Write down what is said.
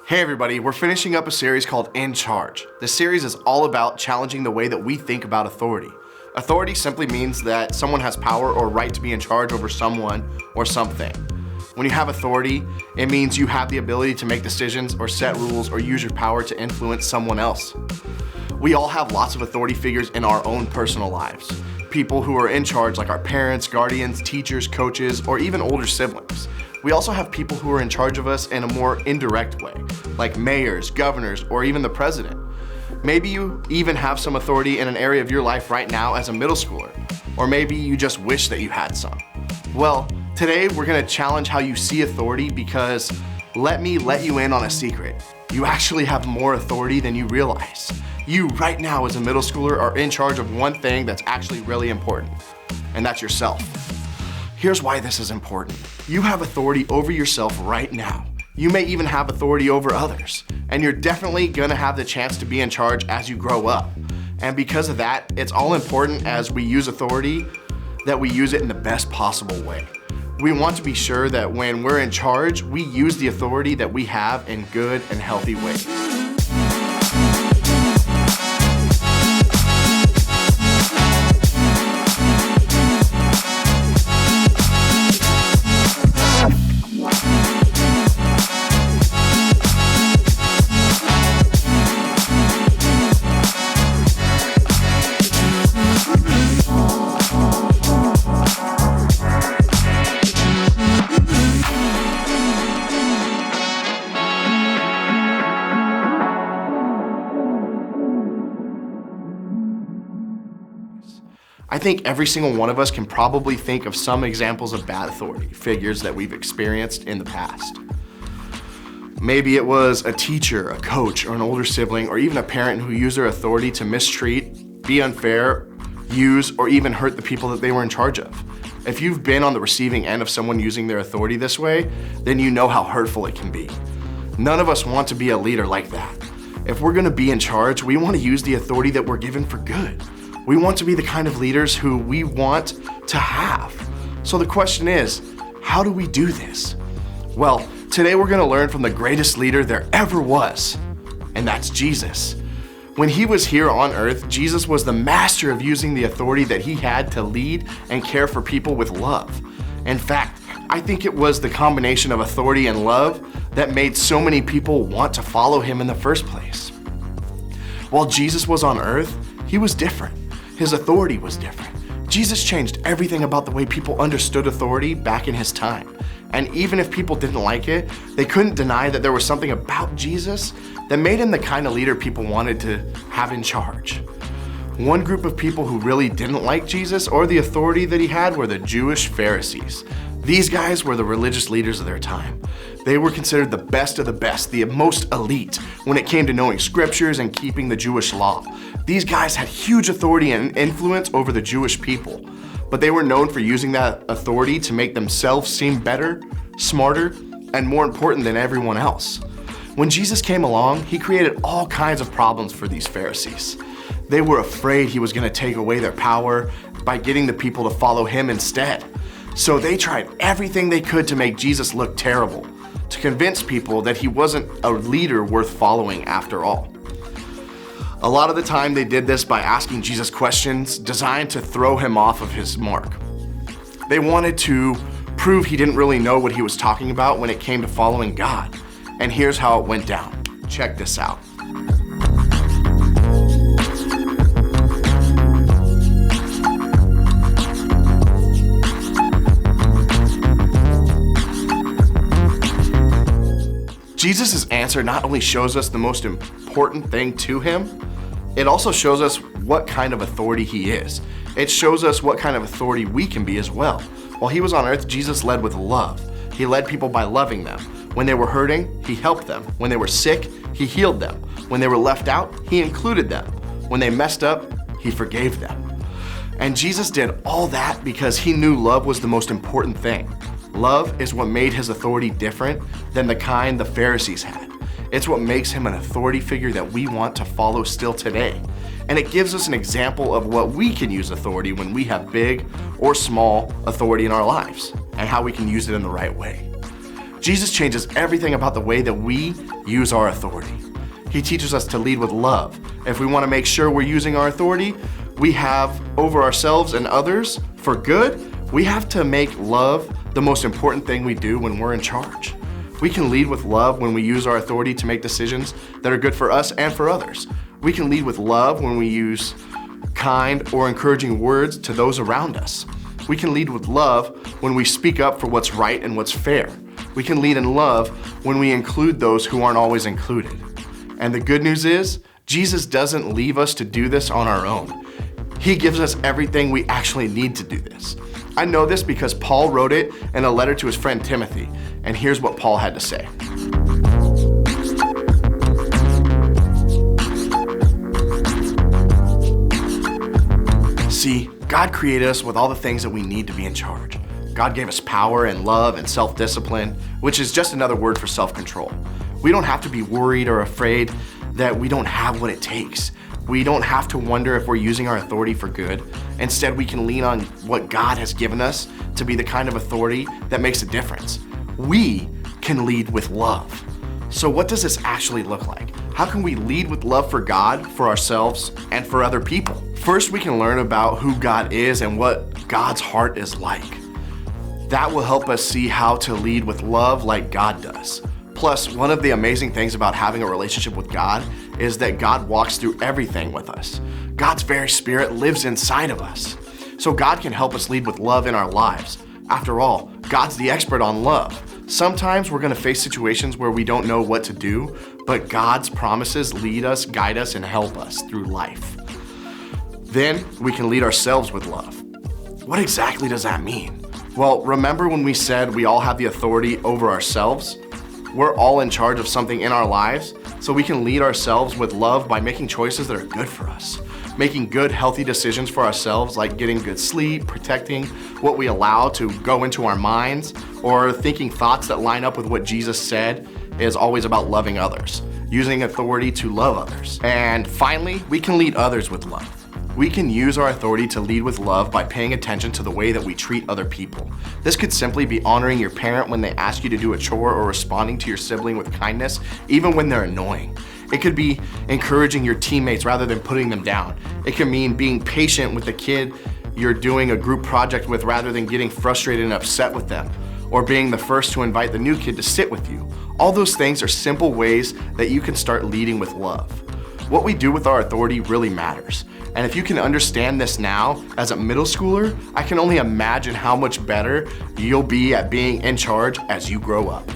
Hey everybody, we're finishing up a series called In Charge. This series is all about challenging the way that we think about authority. Authority simply means that someone has power or right to be in charge over someone or something. When you have authority, it means you have the ability to make decisions or set rules or use your power to influence someone else. We all have lots of authority figures in our own personal lives. People who are in charge like our parents, guardians, teachers, coaches, or even older siblings. We also have people who are in charge of us in a more indirect way, like mayors, governors, or even the president. Maybe you even have some authority in an area of your life right now as a middle schooler, or maybe you just wish that you had some. Well, today we're gonna challenge how you see authority because let me let you in on a secret. You actually have more authority than you realize. You right now as a middle schooler are in charge of one thing that's actually really important, and that's yourself. Here's why this is important. You have authority over yourself right now. You may even have authority over others, and you're definitely gonna have the chance to be in charge as you grow up. And because of that, it's all important as we use authority that we use it in the best possible way. We want to be sure that when we're in charge, we use the authority that we have in good and healthy ways. I think every single one of us can probably think of some examples of bad authority figures that we've experienced in the past. Maybe it was a teacher, a coach, or an older sibling, or even a parent who used their authority to mistreat, be unfair, use, or even hurt the people that they were in charge of. If you've been on the receiving end of someone using their authority this way, then you know how hurtful it can be. None of us want to be a leader like that. If we're gonna be in charge, we want to use the authority that we're given for good. We want to be the kind of leaders who we want to have. So the question is, how do we do this? Well, today we're gonna learn from the greatest leader there ever was, and that's Jesus. When he was here on earth, Jesus was the master of using the authority that he had to lead and care for people with love. In fact, I think it was the combination of authority and love that made so many people want to follow him in the first place. While Jesus was on earth, he was different. His authority was different. Jesus changed everything about the way people understood authority back in his time. And even if people didn't like it, they couldn't deny that there was something about Jesus that made him the kind of leader people wanted to have in charge. One group of people who really didn't like Jesus or the authority that he had were the Jewish Pharisees. These guys were the religious leaders of their time. They were considered the best of the best, the most elite when it came to knowing scriptures and keeping the Jewish law. These guys had huge authority and influence over the Jewish people, but they were known for using that authority to make themselves seem better, smarter, and more important than everyone else. When Jesus came along, he created all kinds of problems for these Pharisees. They were afraid he was going to take away their power by getting the people to follow him instead. So they tried everything they could to make Jesus look terrible, to convince people that he wasn't a leader worth following after all. A lot of the time they did this by asking Jesus questions designed to throw him off of his mark. They wanted to prove he didn't really know what he was talking about when it came to following God. And here's how it went down. Check this out. Jesus' answer not only shows us the most important thing to him, it also shows us what kind of authority he is. It shows us what kind of authority we can be as well. While he was on earth, Jesus led with love. He led people by loving them. When they were hurting, he helped them. When they were sick, he healed them. When they were left out, he included them. When they messed up, he forgave them. And Jesus did all that because he knew love was the most important thing. Love is what made his authority different than the kind the Pharisees had. It's what makes him an authority figure that we want to follow still today. And it gives us an example of what we can use authority when we have big or small authority in our lives and how we can use it in the right way. Jesus changes everything about the way that we use our authority. He teaches us to lead with love. If we want to make sure we're using our authority we have over ourselves and others for good, we have to make love the most important thing we do when we're in charge. We can lead with love when we use our authority to make decisions that are good for us and for others. We can lead with love when we use kind or encouraging words to those around us. We can lead with love when we speak up for what's right and what's fair. We can lead in love when we include those who aren't always included. And the good news is, Jesus doesn't leave us to do this on our own. He gives us everything we actually need to do this. I know this because Paul wrote it in a letter to his friend Timothy, and here's what Paul had to say. See, God created us with all the things that we need to be in charge. God gave us power and love and self-discipline, which is just another word for self-control. We don't have to be worried or afraid that we don't have what it takes. We don't have to wonder if we're using our authority for good. Instead, we can lean on what God has given us to be the kind of authority that makes a difference. We can lead with love. So what does this actually look like? How can we lead with love for God, for ourselves, and for other people? First, we can learn about who God is and what God's heart is like. That will help us see how to lead with love like God does. Plus, one of the amazing things about having a relationship with God is that God walks through everything with us. God's very Spirit lives inside of us. So God can help us lead with love in our lives. After all, God's the expert on love. Sometimes we're gonna face situations where we don't know what to do, but God's promises lead us, guide us, and help us through life. Then we can lead ourselves with love. What exactly does that mean? Well, remember when we said we all have the authority over ourselves? We're all in charge of something in our lives, so we can lead ourselves with love by making choices that are good for us. Making good, healthy decisions for ourselves, like getting good sleep, protecting what we allow to go into our minds, or thinking thoughts that line up with what Jesus said is always about loving others, using authority to love others. And finally, we can lead others with love. We can use our authority to lead with love by paying attention to the way that we treat other people. This could simply be honoring your parent when they ask you to do a chore or responding to your sibling with kindness, even when they're annoying. It could be encouraging your teammates rather than putting them down. It can mean being patient with the kid you're doing a group project with rather than getting frustrated and upset with them, or being the first to invite the new kid to sit with you. All those things are simple ways that you can start leading with love. What we do with our authority really matters. And if you can understand this now, as a middle schooler, I can only imagine how much better you'll be at being in charge as you grow up.